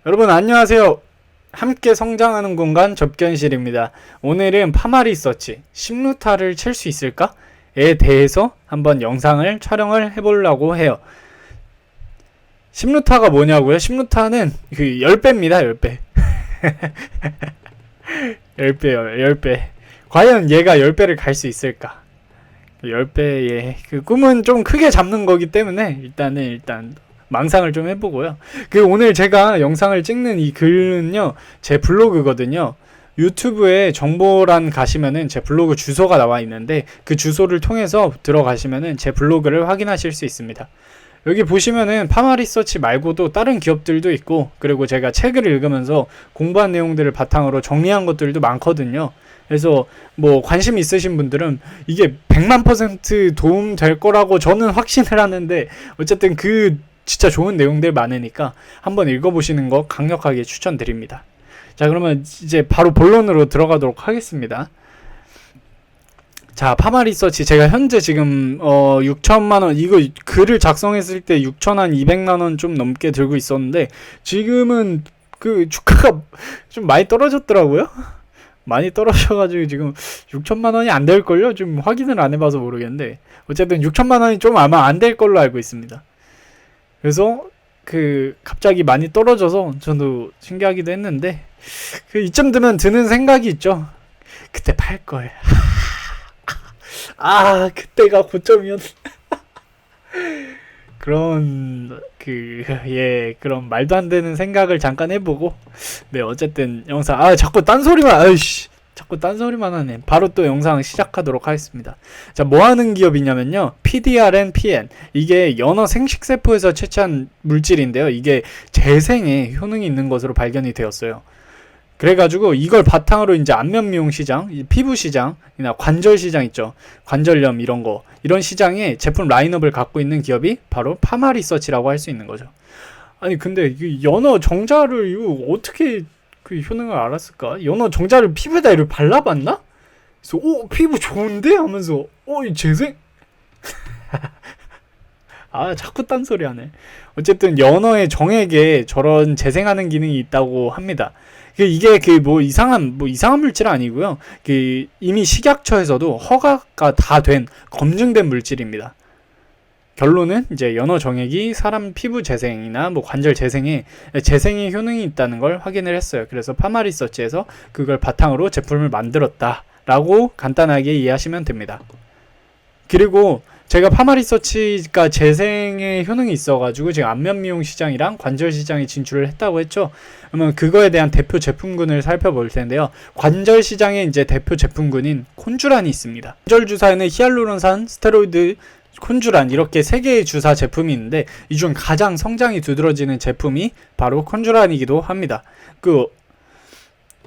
여러분 안녕하세요. 함께 성장하는 공간 접견실입니다. 오늘은 파마리서치 10루타를 칠 수 있을까에 대해서 한번 영상을 촬영을 해보려고 해요. 10루타가 뭐냐고요? 10루타는 그 10배입니다. 10배 10배요. 10배. 과연 얘가 10배를 갈 수 있을까? 10배의 그 꿈은 좀 크게 잡는 거기 때문에 일단 망상을 좀 해보고요. 오늘 제가 영상을 찍는 이 글은요, 제 블로그거든요. 유튜브에 정보란 가시면은 제 블로그 주소가 나와 있는데 그 주소를 통해서 들어가시면은 제 블로그를 확인하실 수 있습니다. 여기 보시면은 파마리서치 말고도 다른 기업들도 있고, 그리고 제가 책을 읽으면서 공부한 내용들을 바탕으로 정리한 것들도 많거든요. 그래서 뭐 관심 있으신 분들은 이게 100만% 도움 될 거라고 저는 확신을 하는데, 어쨌든 진짜 좋은 내용들 많으니까 한번 읽어보시는 거 강력하게 추천드립니다. 자, 그러면 이제 바로 본론으로 들어가도록 하겠습니다. 자, 파마리서치 제가 현재 지금 6천만원, 이거 글을 작성했을 때 6,200만원 좀 넘게 들고 있었는데 지금은 그 주가가 좀 많이 떨어졌더라고요. 많이 떨어져가지고 지금 6천만원이 안 될걸요? 좀 확인을 안 해봐서 모르겠는데 어쨌든 6천만원이 좀 아마 안 될 걸로 알고 있습니다. 그래서 갑자기 많이 떨어져서 저도 신기하기도 했는데 이쯤 되면 드는 생각이 있죠. 그때 팔 걸. 그때가 고점이었. 그런 그런 말도 안 되는 생각을 잠깐 해보고, 네, 어쨌든 영상 자꾸 딴소리만 하네. 바로 또 영상 시작하도록 하겠습니다. 자, 뭐 하는 기업이냐면요, PDRN, PN, 이게 연어 생식세포에서 채취한 물질인데요, 이게 재생에 효능이 있는 것으로 발견이 되었어요. 그래가지고 이걸 바탕으로 이제 안면 미용 시장, 피부 시장이나 관절 시장 있죠, 관절염 이런 시장에 제품 라인업을 갖고 있는 기업이 바로 파마리서치라고 할 수 있는 거죠. 아니 근데 이 연어 정자를 이거 어떻게 그 효능을 알았을까? 연어 정자를 피부에다 이렇게 발라봤나? 그래서 피부 좋은데? 하면서 이 재생? 자꾸 딴소리 하네. 어쨌든 연어의 정액에 저런 재생하는 기능이 있다고 합니다. 이게 이상한 물질 아니고요. 이미 식약처에서도 허가가 다 된 검증된 물질입니다. 결론은 이제 연어 정액이 사람 피부 재생이나 관절 재생에 재생의 효능이 있다는 걸 확인을 했어요. 그래서 파마리서치에서 그걸 바탕으로 제품을 만들었다라고 간단하게 이해하시면 됩니다. 그리고 제가 파마리서치가 재생의 효능이 있어가지고 지금 안면 미용 시장이랑 관절 시장에 진출을 했다고 했죠. 그러면 그거에 대한 대표 제품군을 살펴볼 텐데요. 관절 시장에 이제 대표 제품군인 콘주란이 있습니다. 관절 주사에는 히알루론산, 스테로이드, 콘주란 이렇게 3개의 주사 제품이 있는데 이 중 가장 성장이 두드러지는 제품이 바로 콘주란이기도 합니다.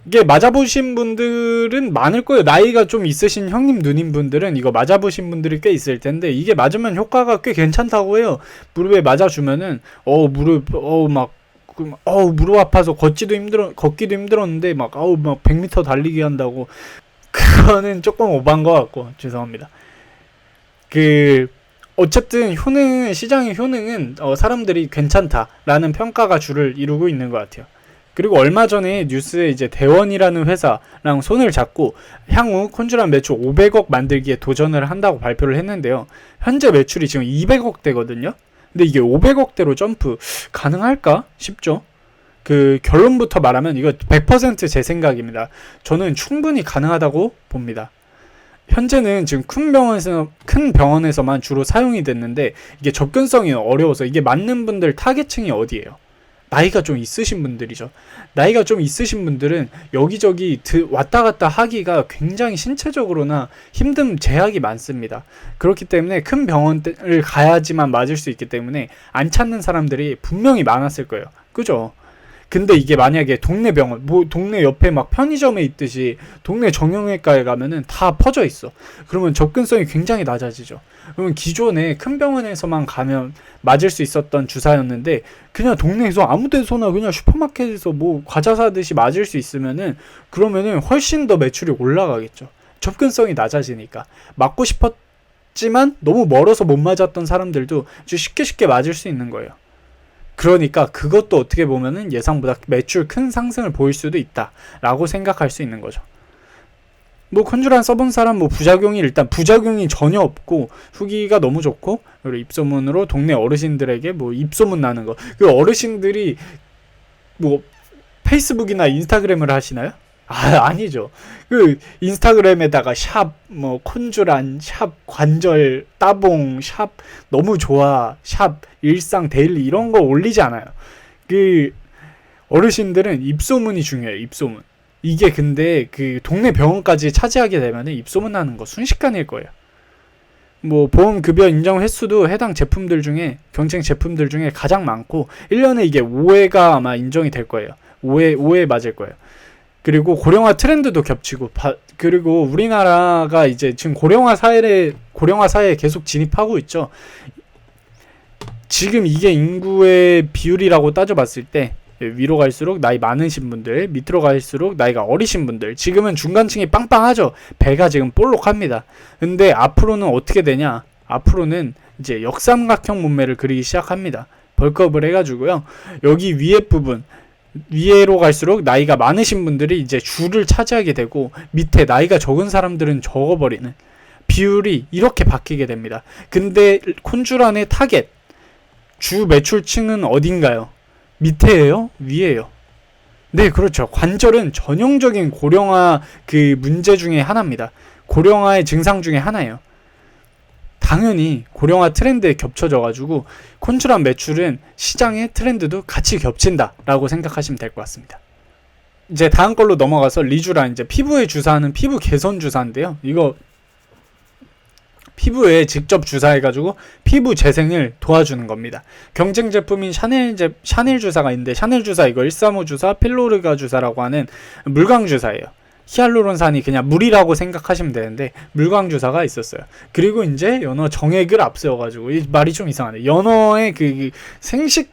이게 맞아보신 분들은 많을 거예요. 나이가 좀 있으신 형님 누님 분들은 이거 맞아보신 분들이 꽤 있을 텐데, 이게 맞으면 효과가 꽤 괜찮다고 해요. 무릎에 맞아주면은 무릎 아파서 걷기도 힘들었는데 막 100m 달리기 한다고. 그거는 조금 오반 것 같고 죄송합니다. 어쨌든 시장의 효능은 사람들이 괜찮다라는 평가가 주를 이루고 있는 것 같아요. 그리고 얼마 전에 뉴스에 이제 대원이라는 회사랑 손을 잡고 향후 콘주란 매출 500억 만들기에 도전을 한다고 발표를 했는데요. 현재 매출이 지금 200억대거든요. 근데 이게 500억대로 점프 가능할까 싶죠. 결론부터 말하면 이거 100% 제 생각입니다. 저는 충분히 가능하다고 봅니다. 현재는 지금 큰 병원에서만 주로 사용이 됐는데 이게 접근성이 어려워서, 이게 맞는 분들 타겟층이 어디예요? 나이가 좀 있으신 분들이죠. 나이가 좀 있으신 분들은 여기저기 왔다 갔다 하기가 굉장히 신체적으로나 힘든 제약이 많습니다. 그렇기 때문에 큰 병원을 가야지만 맞을 수 있기 때문에 안 찾는 사람들이 분명히 많았을 거예요. 그죠? 근데 이게 만약에 동네 병원, 동네 옆에 막 편의점에 있듯이 동네 정형외과에 가면은 다 퍼져 있어. 그러면 접근성이 굉장히 낮아지죠. 그러면 기존에 큰 병원에서만 가면 맞을 수 있었던 주사였는데 그냥 동네에서 아무 데서나 그냥 슈퍼마켓에서 과자 사듯이 맞을 수 있으면은, 그러면은 훨씬 더 매출이 올라가겠죠. 접근성이 낮아지니까. 맞고 싶었지만 너무 멀어서 못 맞았던 사람들도 쉽게 맞을 수 있는 거예요. 그러니까 그것도 어떻게 보면은 예상보다 매출 큰 상승을 보일 수도 있다라고 생각할 수 있는 거죠. 뭐 컨주란 써본 사람 뭐 부작용이 전혀 없고 후기가 너무 좋고, 그리고 입소문으로 동네 어르신들에게 뭐 입소문 나는 거. 그 어르신들이 뭐 페이스북이나 인스타그램을 하시나요? 아니죠. 그 인스타그램에다가 샵 뭐 콘주란, 샵 관절 따봉, 샵 너무 좋아, 샵 일상 데일리 이런 거 올리지 않아요. 그 어르신들은 입소문이 중요해요. 입소문. 이게 근데 그 동네 병원까지 차지하게 되면 입소문 나는 거 순식간일 거예요. 뭐 보험급여 인정 횟수도 해당 제품들 중에, 경쟁 제품들 중에 가장 많고 1년에 이게 5회가 아마 인정이 될 거예요. 5회 맞을 거예요. 그리고 고령화 트렌드도 겹치고, 그리고 우리나라가 이제 지금 고령화 사회에 계속 진입하고 있죠. 지금 이게 인구의 비율이라고 따져봤을 때 위로 갈수록 나이 많으신 분들, 밑으로 갈수록 나이가 어리신 분들, 지금은 중간층이 빵빵하죠. 배가 지금 볼록합니다. 근데 앞으로는 어떻게 되냐? 앞으로는 이제 역삼각형 몸매를 그리기 시작합니다. 벌크업을 해가지고요. 여기 위에 부분, 위로 갈수록 나이가 많으신 분들이 이제 줄을 차지하게 되고, 밑에 나이가 적은 사람들은 적어버리는 비율이 이렇게 바뀌게 됩니다. 근데 콘주란의 타겟, 주 매출층은 어딘가요? 밑에예요? 위에요? 네, 그렇죠. 관절은 전형적인 고령화 그 문제 중에 하나입니다. 고령화의 증상 중에 하나예요. 당연히 고령화 트렌드에 겹쳐져가지고 콘주란 매출은 시장의 트렌드도 같이 겹친다라고 생각하시면 될 것 같습니다. 이제 다음 걸로 넘어가서 리주란, 이제 피부에 주사하는 피부 개선 주사인데요. 이거 피부에 직접 주사해가지고 피부 재생을 도와주는 겁니다. 경쟁 제품인 샤넬 주사가 있는데, 샤넬 주사 이거 135 주사, 필로르가 주사라고 하는 물광 주사예요. 히알루론산이 그냥 물이라고 생각하시면 되는데 물광 주사가 있었어요. 그리고 이제 연어 정액을 앞세워가지고, 이 말이 좀 이상하네. 연어의 그 생식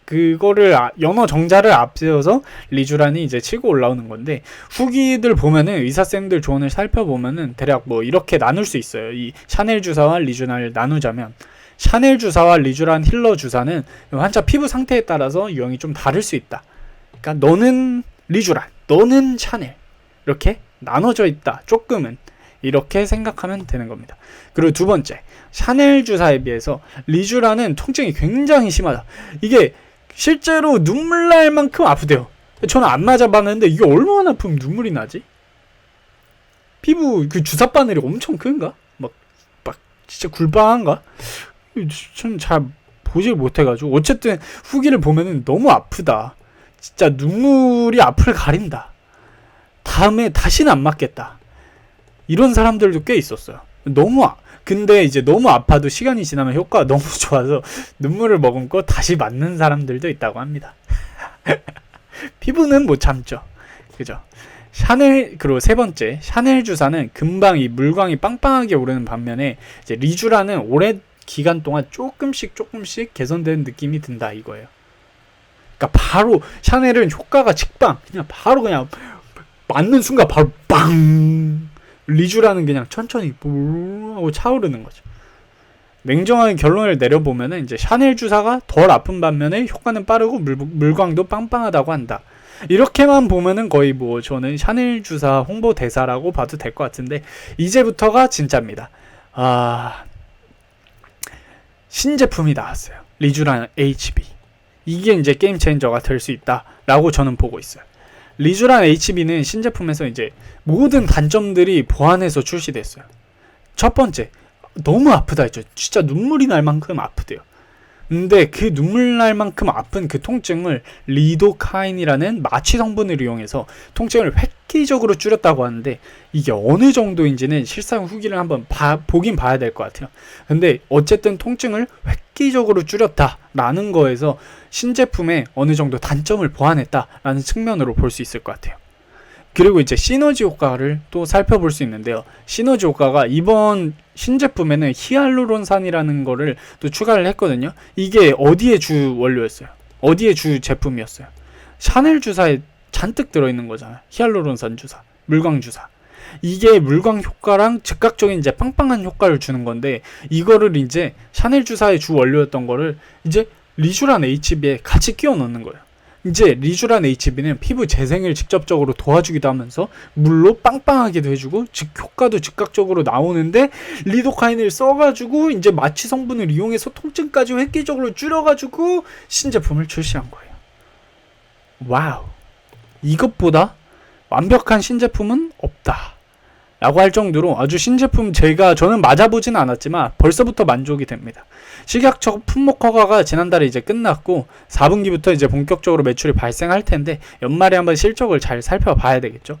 그거를 연어 정자를 앞세워서 리주란이 이제 치고 올라오는 건데, 후기들 보면은 의사쌤들 조언을 살펴보면은 대략 뭐 이렇게 나눌 수 있어요. 이 샤넬 주사와 리주란을 나누자면, 샤넬 주사와 리주란 힐러 주사는 환자 피부 상태에 따라서 유형이 좀 다를 수 있다. 그러니까 너는 리주란, 너는 샤넬, 이렇게 나눠져 있다. 조금은 이렇게 생각하면 되는 겁니다. 그리고 두 번째, 샤넬 주사에 비해서 리주란은 통증이 굉장히 심하다. 이게 실제로 눈물 날 만큼 아프대요. 저는 안 맞아봤는데 이게 얼마나 아프면 눈물이 나지? 피부 그 주사 바늘이 엄청 큰가? 막 진짜 굴방한가? 전 잘 보질 못해가지고, 어쨌든 후기를 보면은 너무 아프다. 진짜 눈물이 앞을 가린다. 다음에 다시는 안 맞겠다. 이런 사람들도 꽤 있었어요. 근데 이제 너무 아파도 시간이 지나면 효과가 너무 좋아서 눈물을 머금고 다시 맞는 사람들도 있다고 합니다. 피부는 못 참죠. 그죠? 그리고 세 번째, 샤넬 주사는 금방 이 물광이 빵빵하게 오르는 반면에, 이제 리주라는 오랜 기간 동안 조금씩 개선되는 느낌이 든다 이거예요. 그러니까 바로 샤넬은 효과가 직방, 그냥 맞는 순간 바로 빵! 리주라는 그냥 천천히 하고 차오르는 거죠. 냉정하게 결론을 내려보면은 이제 샤넬 주사가 덜 아픈 반면에 효과는 빠르고 물광도 빵빵하다고 한다. 이렇게만 보면은 거의 뭐 저는 샤넬 주사 홍보 대사라고 봐도 될 것 같은데, 이제부터가 진짜입니다. 신제품이 나왔어요. 리주란 HB. 이게 이제 게임 체인저가 될 수 있다라고 저는 보고 있어요. 리주란 HB는 신제품에서 이제 모든 단점들이 보완해서 출시됐어요. 첫 번째, 너무 아프다 했죠. 진짜 눈물이 날 만큼 아프대요. 근데 그 눈물 날 만큼 아픈 그 통증을 리도카인이라는 마취 성분을 이용해서 통증을 획기적으로 줄였다고 하는데, 이게 어느 정도인지는 실상 후기를 한번 보긴 봐야 될 것 같아요. 근데 어쨌든 통증을 획기적으로 줄였다라는 거에서 신제품에 어느 정도 단점을 보완했다라는 측면으로 볼 수 있을 것 같아요. 그리고 이제 시너지 효과를 또 살펴볼 수 있는데요. 시너지 효과가 이번 신제품에는 히알루론산이라는 거를 또 추가를 했거든요. 이게 어디에 주 원료였어요? 어디에 주 제품이었어요? 샤넬 주사에 잔뜩 들어있는 거잖아요. 히알루론산 주사, 물광 주사. 이게 물광 효과랑 즉각적인 이제 빵빵한 효과를 주는 건데, 이거를 이제 샤넬 주사의 주 원료였던 거를 이제 리쥬란 HB에 같이 끼워 넣는 거예요. 이제 리쥬란 HB는 피부 재생을 직접적으로 도와주기도 하면서 물로 빵빵하게도 해주고 즉 효과도 즉각적으로 나오는데 리도카인을 써가지고 이제 마취 성분을 이용해서 통증까지 획기적으로 줄여가지고 신제품을 출시한 거예요. 와우, 이것보다 완벽한 신제품은 없다 라고 할 정도로 아주 신제품, 저는 맞아보진 않았지만 벌써부터 만족이 됩니다. 식약처 품목 허가가 지난달에 이제 끝났고 4분기부터 이제 본격적으로 매출이 발생할 텐데 연말에 한번 실적을 잘 살펴봐야 되겠죠.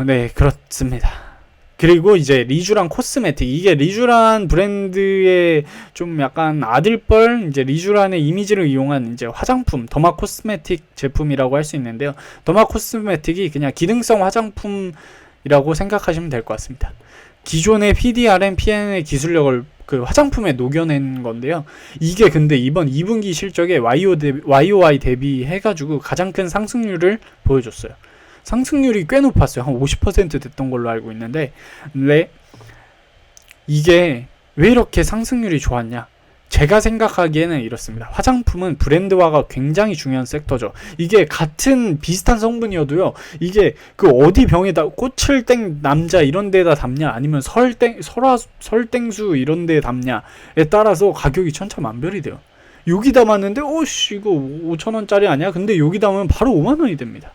네, 그렇습니다. 그리고 이제 리쥬란 코스메틱, 이게 리쥬란 브랜드의 좀 약간 아들뻘, 이제 리쥬란의 이미지를 이용한 이제 화장품, 더마 코스메틱 제품이라고 할 수 있는데요. 더마 코스메틱이 그냥 기능성 화장품이라고 생각하시면 될 것 같습니다. 기존의 PDRM, PN의 기술력을 그 화장품에 녹여낸 건데요. 이게 근데 이번 2분기 실적에 YOY 대비해가지고 가장 큰 상승률을 보여줬어요. 상승률이 꽤 높았어요. 한 50% 됐던 걸로 알고 있는데, 네, 이게 왜 이렇게 상승률이 좋았냐? 제가 생각하기에는 이렇습니다. 화장품은 브랜드화가 굉장히 중요한 섹터죠. 이게 같은 비슷한 성분이어도요, 이게 그 어디 병에다 꽃을 땡 남자 이런 데다 담냐, 아니면 설땡수 이런 데 담냐에 따라서 가격이 천차만별이 돼요. 여기 담았는데 오씨 이거 5,000원짜리 아니야? 근데 여기 담으면 바로 5만원이 됩니다.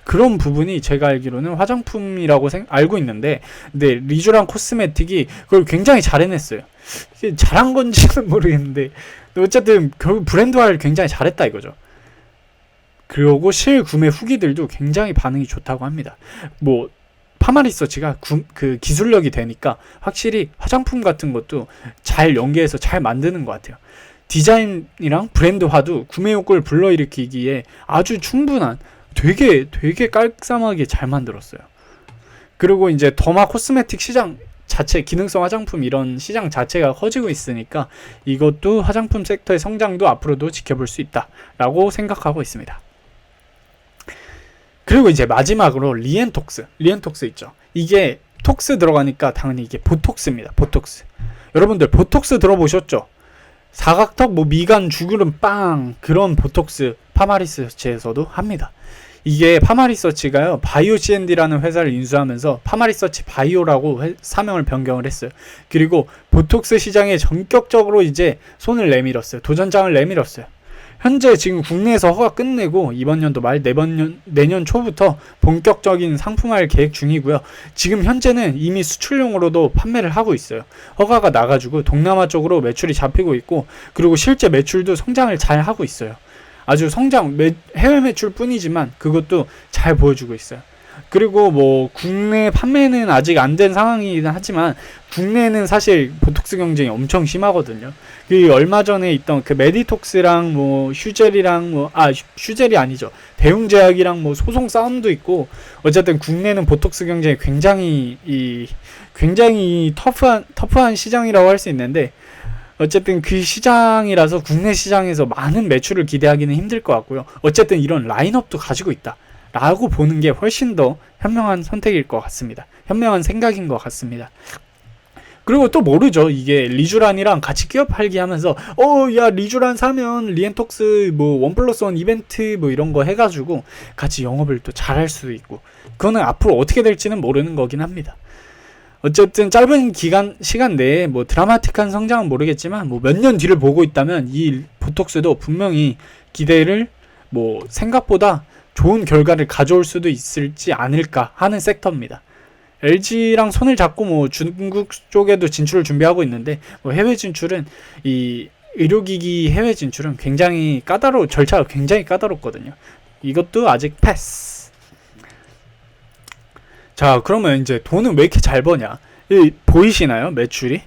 그런 부분이 제가 알기로는 화장품이라고 알고 있는데, 근데 리쥬란 코스메틱이 그걸 굉장히 잘 해냈어요. 이게 잘한 건지는 모르겠는데 어쨌든 결국 브랜드화를 굉장히 잘했다 이거죠. 그리고 실구매 후기들도 굉장히 반응이 좋다고 합니다. 파마리서치가 그 기술력이 되니까 확실히 화장품 같은 것도 잘 연계해서 잘 만드는 것 같아요. 디자인이랑 브랜드화도 구매 욕구를 불러일으키기에 아주 충분한, 되게 깔끔하게 잘 만들었어요. 그리고 이제 더마 코스메틱 시장 자체, 기능성 화장품 이런 시장 자체가 커지고 있으니까 이것도 화장품 섹터의 성장도 앞으로도 지켜볼 수 있다라고 생각하고 있습니다. 그리고 이제 마지막으로 리엔톡스 있죠. 이게 톡스 들어가니까 당연히 이게 보톡스입니다. 보톡스. 여러분들 보톡스 들어보셨죠? 사각턱, 미간, 주구름, 빵, 그런 보톡스 파마리서치에서도 합니다. 이게 파마리서치가요, 바이오 C&D라는 회사를 인수하면서 파마리서치 바이오라고 사명을 변경을 했어요. 그리고 보톡스 시장에 전격적으로 이제 손을 내밀었어요. 도전장을 내밀었어요. 현재 지금 국내에서 허가 끝내고 이번 연도 말 내년 초부터 본격적인 상품화를 계획 중이고요. 지금 현재는 이미 수출용으로도 판매를 하고 있어요. 허가가 나가지고 동남아 쪽으로 매출이 잡히고 있고, 그리고 실제 매출도 성장을 잘 하고 있어요. 아주 해외 매출 뿐이지만 그것도 잘 보여주고 있어요. 그리고 국내 판매는 아직 안 된 상황이긴 하지만 국내는 사실 보톡스 경쟁이 엄청 심하거든요. 그 얼마 전에 있던 그 메디톡스랑 휴젤이랑 휴젤이 아니죠. 대웅제약이랑 소송 싸움도 있고, 어쨌든 국내는 보톡스 경쟁이 굉장히 터프한 시장이라고 할 수 있는데, 어쨌든 그 시장이라서 국내 시장에서 많은 매출을 기대하기는 힘들 것 같고요. 어쨌든 이런 라인업도 가지고 있다 라고 보는 게 훨씬 더 현명한 선택일 것 같습니다. 현명한 생각인 것 같습니다. 그리고 또 모르죠. 이게 리쥬란이랑 같이 끼워 팔기 하면서 야 리쥬란 사면 리엔톡스 1+1 이벤트 이런 거 해가지고 같이 영업을 또 잘할 수도 있고, 그거는 앞으로 어떻게 될지는 모르는 거긴 합니다. 어쨌든 짧은 시간 내에 드라마틱한 성장은 모르겠지만 몇 년 뒤를 보고 있다면 이 보톡스도 분명히 기대를 생각보다 좋은 결과를 가져올 수도 있을지 않을까 하는 섹터입니다. LG랑 손을 잡고 중국 쪽에도 진출을 준비하고 있는데, 해외 진출은 이 의료기기 해외 진출은 굉장히 절차가 굉장히 까다롭거든요. 이것도 아직 패스. 자, 그러면 이제 돈은 왜 이렇게 잘 버냐? 보이시나요? 매출이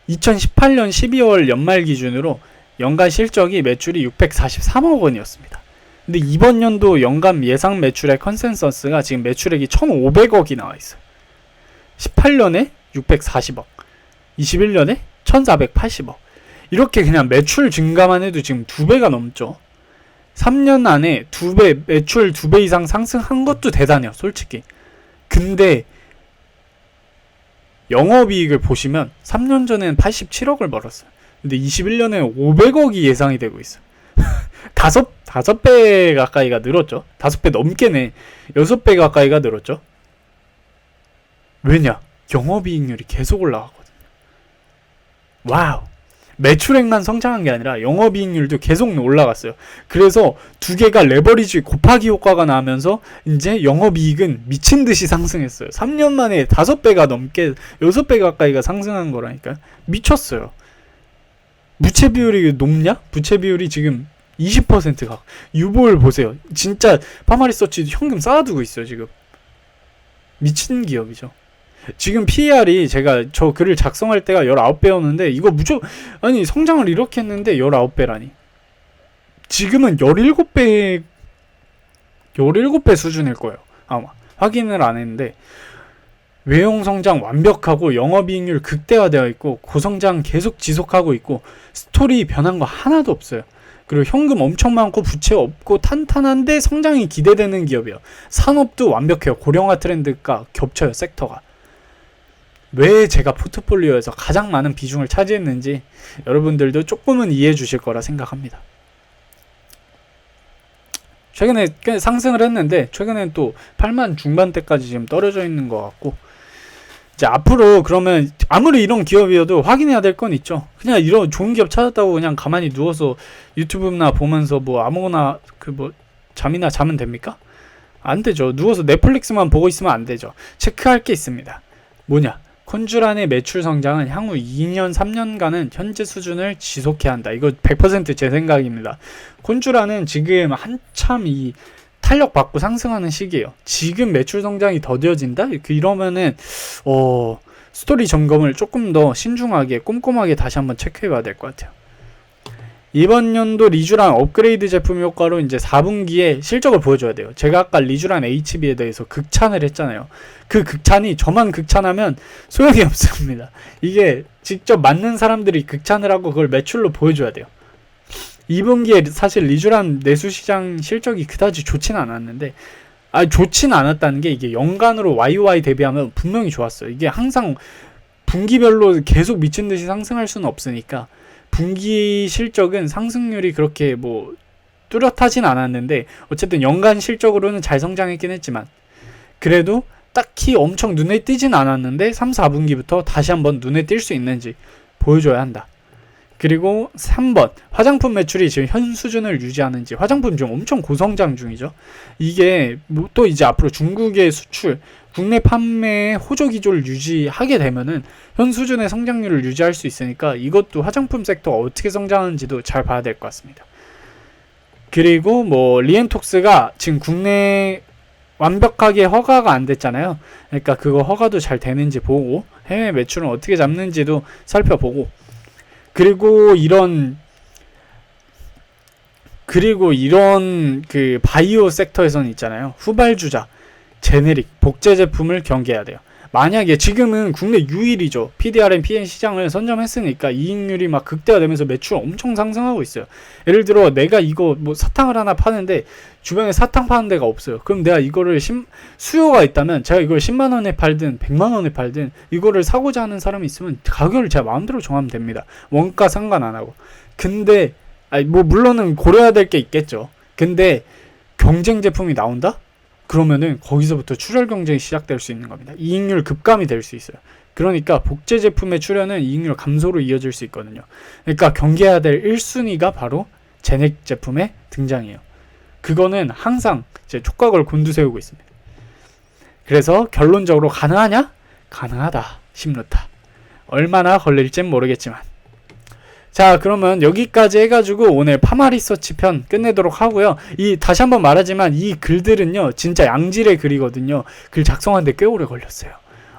2018년 12월 연말 기준으로 연간 실적이 매출이 643억 원이었습니다. 근데 이번 연도 연간 예상 매출의 컨센서스가 지금 매출액이 1,500억이 나와 있어요. 18년에 640억, 21년에 1,480억. 이렇게 그냥 매출 증가만 해도 지금 2배가 넘죠. 3년 안에 2배, 매출 2배 이상 상승한 것도 대단해요, 솔직히. 근데 영업이익을 보시면 3년 전에는 87억을 벌었어요. 근데 21년에 500억이 예상이 되고 있어. 다섯 배 가까이가 늘었죠. 5배 넘게네. 6배 가까이가 늘었죠. 왜냐? 영업이익률이 계속 올라가거든요. 와우. 매출액만 성장한 게 아니라 영업이익률도 계속 올라갔어요. 그래서 두 개가 레버리지 곱하기 효과가 나면서 이제 영업이익은 미친듯이 상승했어요. 3년 만에 5배가 넘게 6배 가까이가 상승한 거라니까요. 미쳤어요. 부채 비율이 높냐? 부채 비율이 지금 20%가. 유보율 보세요. 진짜 파마리서치 현금 쌓아두고 있어요. 지금 미친 기업이죠. 지금 PER이 제가 저 글을 작성할 때가 19배였는데 이거 아니 성장을 이렇게 했는데 19배라니. 지금은 17배 수준일 거예요. 아마 확인을 안 했는데 외형 성장 완벽하고 영업이익률 극대화되어 있고 고성장 계속 지속하고 있고 스토리 변한 거 하나도 없어요. 그리고 현금 엄청 많고 부채 없고 탄탄한데 성장이 기대되는 기업이에요. 산업도 완벽해요. 고령화 트렌드가 겹쳐요. 섹터가. 왜 제가 포트폴리오에서 가장 많은 비중을 차지했는지 여러분들도 조금은 이해해 주실 거라 생각합니다. 최근에 꽤 상승을 했는데 최근엔 또 8만 중반대까지 지금 떨어져 있는 것 같고 이제 앞으로 그러면 아무리 이런 기업이어도 확인해야 될 건 있죠. 그냥 이런 좋은 기업 찾았다고 그냥 가만히 누워서 유튜브나 보면서 뭐 아무거나 잠이나 자면 됩니까? 안 되죠. 누워서 넷플릭스만 보고 있으면 안 되죠. 체크할 게 있습니다. 뭐냐? 콘주란의 매출 성장은 향후 2년, 3년간은 현재 수준을 지속해야 한다. 이거 100% 제 생각입니다. 콘주란은 지금 한참 이 탄력 받고 상승하는 시기예요. 지금 매출 성장이 더뎌진다? 이러면은 스토리 점검을 조금 더 신중하게 꼼꼼하게 다시 한번 체크해 봐야 될 것 같아요. 이번 연도 리쥬란 업그레이드 제품 효과로 이제 4분기에 실적을 보여줘야 돼요. 제가 아까 리쥬란 HB에 대해서 극찬을 했잖아요. 그 극찬이 저만 극찬하면 소용이 없습니다. 이게 직접 맞는 사람들이 극찬을 하고 그걸 매출로 보여줘야 돼요. 2분기에 사실 리쥬란 내수시장 실적이 그다지 좋진 않았는데 좋진 않았다는 게 이게 연간으로 YOY 대비하면 분명히 좋았어요. 이게 항상 분기별로 계속 미친듯이 상승할 수는 없으니까 분기 실적은 상승률이 그렇게 뚜렷하진 않았는데 어쨌든 연간 실적으로는 잘 성장했긴 했지만 그래도 딱히 엄청 눈에 띄진 않았는데 3, 4분기부터 다시 한번 눈에 띌 수 있는지 보여줘야 한다. 그리고 3번 화장품 매출이 지금 현 수준을 유지하는지. 화장품 중 엄청 고성장 중이죠. 이게 또 이제 앞으로 중국의 수출 국내 판매의 호조 기조를 유지하게 되면은 현 수준의 성장률을 유지할 수 있으니까 이것도 화장품 섹터가 어떻게 성장하는지도 잘 봐야 될 것 같습니다. 그리고 리엔톡스가 지금 국내 완벽하게 허가가 안 됐잖아요. 그러니까 그거 허가도 잘 되는지 보고 해외 매출은 어떻게 잡는지도 살펴보고 그리고 이런 그 바이오 섹터에서는 있잖아요. 후발주자, 제네릭, 복제 제품을 경계해야 돼요. 만약에 지금은 국내 유일이죠. PDRM, PN 시장을 선점했으니까 이익률이 막 극대화되면서 매출 엄청 상승하고 있어요. 예를 들어 내가 이거 사탕을 하나 파는데 주변에 사탕 파는 데가 없어요. 그럼 내가 이거를 수요가 있다면 제가 이걸 10만원에 팔든 100만원에 팔든 이거를 사고자 하는 사람이 있으면 가격을 제가 마음대로 정하면 됩니다. 원가 상관 안 하고. 근데 물론은 고려해야 될 게 있겠죠. 근데 경쟁 제품이 나온다? 그러면은 거기서부터 출혈 경쟁이 시작될 수 있는 겁니다. 이익률 급감이 될 수 있어요. 그러니까 복제 제품의 출현은 이익률 감소로 이어질 수 있거든요. 그러니까 경계해야 될 1순위가 바로 제넥 제품의 등장이에요. 그거는 항상 제 촉각을 곤두세우고 있습니다. 그래서 결론적으로 가능하냐? 가능하다. 심루타. 얼마나 걸릴진 모르겠지만. 자, 그러면 여기까지 해가지고 오늘 파마리서치 편 끝내도록 하고요. 다시 한번 말하지만 이 글들은요 진짜 양질의 글이거든요. 글 작성하는데 꽤 오래 걸렸어요.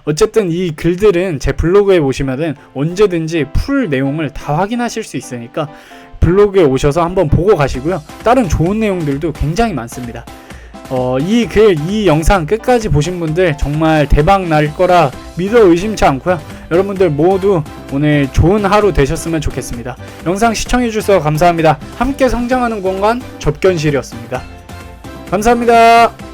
어쨌든 이 글들은 제 블로그에 보시면은 언제든지 풀 내용을 다 확인하실 수 있으니까 블로그에 오셔서 한번 보고 가시고요. 다른 좋은 내용들도 굉장히 많습니다. 이 영상 끝까지 보신 분들 정말 대박 날 거라 믿어 의심치 않고요. 여러분들 모두 오늘 좋은 하루 되셨으면 좋겠습니다. 영상 시청해주셔서 감사합니다. 함께 성장하는 공간 접견실이었습니다. 감사합니다.